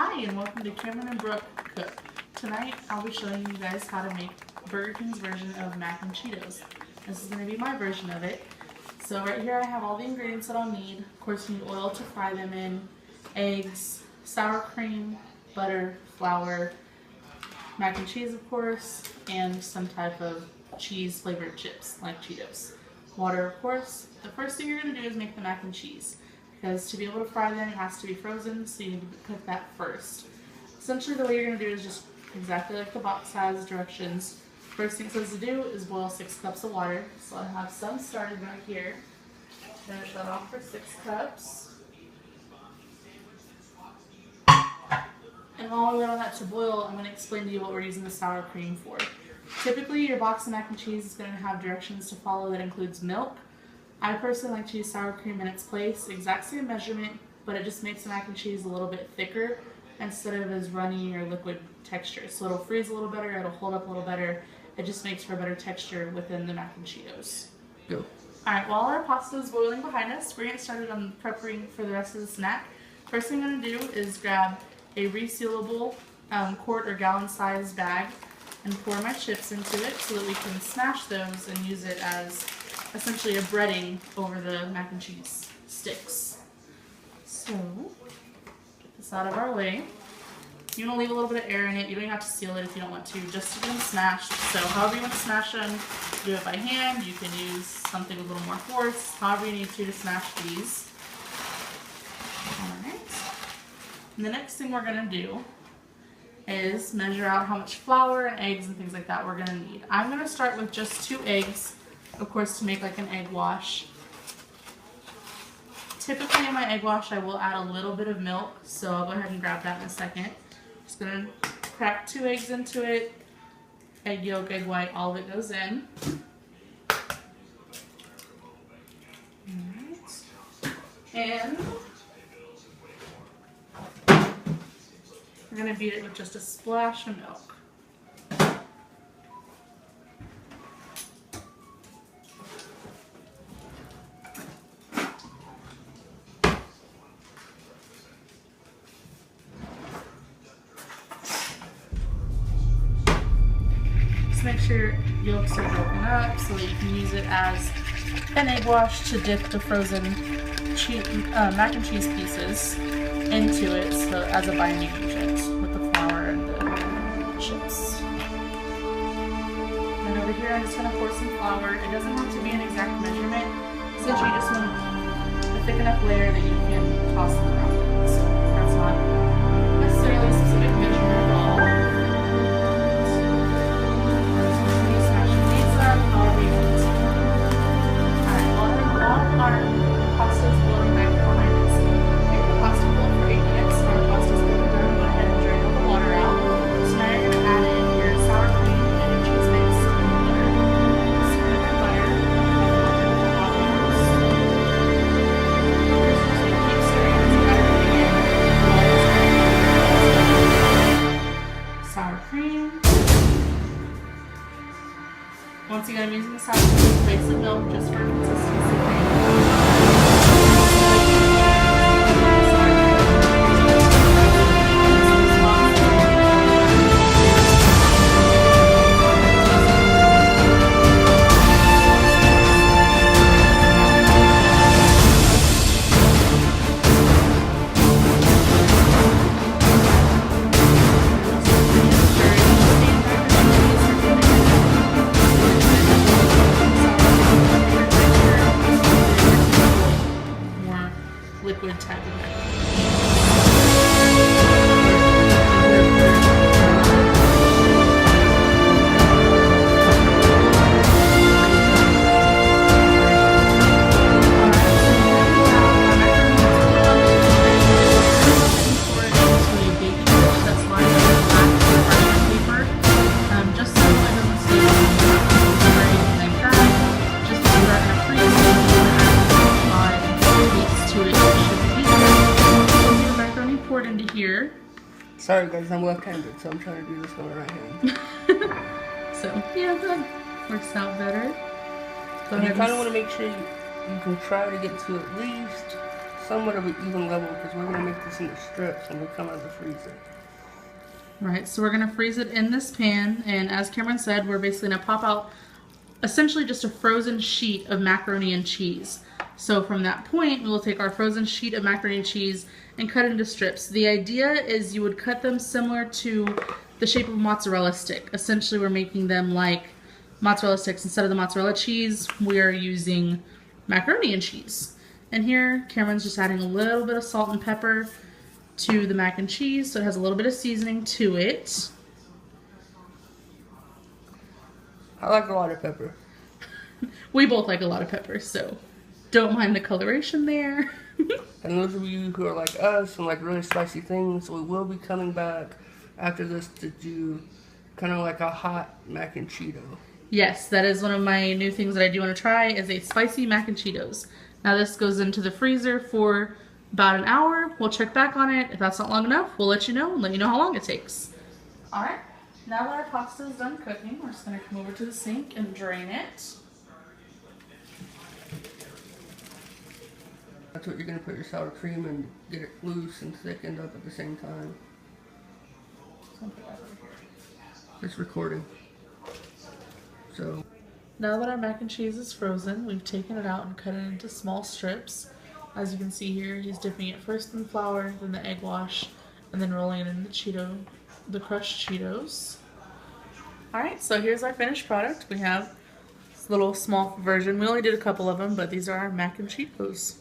Hi, and welcome to Cameron and Brooke Cook. Tonight, I'll be showing you guys how to make Burger King's version of Mac and Cheetos. This is going to be my version of it. So right here I have all the ingredients that I'll need. Of course, you need oil to fry them in, eggs, sour cream, butter, flour, mac and cheese of course, and some type of cheese flavored chips like Cheetos. Water of course. The first thing you're going to do is make the mac and cheese, because to be able to fry them it has to be frozen, so you need to cook that first. Essentially the way you're going to do is just exactly like the box has directions. First thing it says to do is boil 6 cups of water. So I have some started right here. Finish that off for 6 cups. And while we wait on that to boil, I'm going to explain to you what we're using the sour cream for. Typically your box of mac and cheese is going to have directions to follow that includes milk. I personally like to use sour cream in its place, exact same measurement, but it just makes the mac and cheese a little bit thicker instead of as runny or liquid texture. So it'll freeze a little better, it'll hold up a little better. It just makes for a better texture within the mac and Cheetos. Go. Alright, while our pasta is boiling behind us, we're going to get started on prepping for the rest of the snack. First thing I'm going to do is grab a resealable quart or gallon size bag and pour my chips into it so that we can smash those and use it as essentially a breading over the mac and cheese sticks. So, get this out of our way. You want to leave a little bit of air in it. You don't even have to seal it if you don't want to, just to get them smashed. So however you want to smash them, do it by hand. You can use something with a little more force, however you need to smash these. Alright. And the next thing we're going to do is measure out how much flour and eggs and things like that we're going to need. I'm going to start with just 2 eggs, of course, to make like an egg wash. Typically in my egg wash I will add a little bit of milk, so I'll go ahead and grab that in a second. Just going to crack 2 eggs into it, egg yolk, egg white, all of it goes in. Alright. And we're going to beat it with just a splash of milk. Make sure yolks are broken up so that you can use it as an egg wash to dip the frozen mac and cheese pieces into it, so as a binding agent with the flour and the chips. And over here I'm just going to pour some flour. It doesn't have to be an exact measurement. Essentially you just want a thick enough layer that you can toss them around. So that's not necessarily a specific measurement at all. Our pasta is boiling back behind us. Make the pasta boil for 8 minutes. Our pasta is boiling down. Go ahead and drain all the water out. So now you're going to add in your sour cream and your cheese mix and butter. Stir your butter. First, just keep stirring as you add everything in. Sour cream. Once again, I'm using the sour cream base of milk just for consistency. Liquid type of macaroni. Here. Sorry guys, I'm left-handed, so I'm trying to do this with my right hand. So, yeah, that works out better. You kind of want to make sure you can try to get to at least somewhat of an even level because we're gonna make this into strips when we come out of the freezer. Right, so we're gonna freeze it in this pan, and as Cameron said, we're basically gonna pop out essentially just a frozen sheet of macaroni and cheese. So from that point, we will take our frozen sheet of macaroni and cheese and cut it into strips. The idea is you would cut them similar to the shape of a mozzarella stick. Essentially, we're making them like mozzarella sticks. Instead of the mozzarella cheese, we are using macaroni and cheese. And here, Cameron's just adding a little bit of salt and pepper to the mac and cheese, so it has a little bit of seasoning to it. I like a lot of pepper. We both like a lot of pepper, so don't mind the coloration there. And those of you who are like us and like really spicy things, we will be coming back after this to do kind of like a hot mac and Cheeto. Yes, that is one of my new things that I do want to try is a spicy mac and Cheetos. Now this goes into the freezer for about an hour. We'll check back on it. If that's not long enough, we'll let you know and let you know how long it takes. All right, now that our pasta is done cooking, we're just gonna come over to the sink and drain it. That's what you're gonna put your sour cream and get it loose and thickened up at the same time. It's recording. So now that our mac and cheese is frozen, we've taken it out and cut it into small strips. As you can see here, he's dipping it first in flour, then the egg wash, and then rolling it in the crushed Cheetos. Alright, so here's our finished product. We have this little small version. We only did a couple of them, but these are our mac and Cheetos.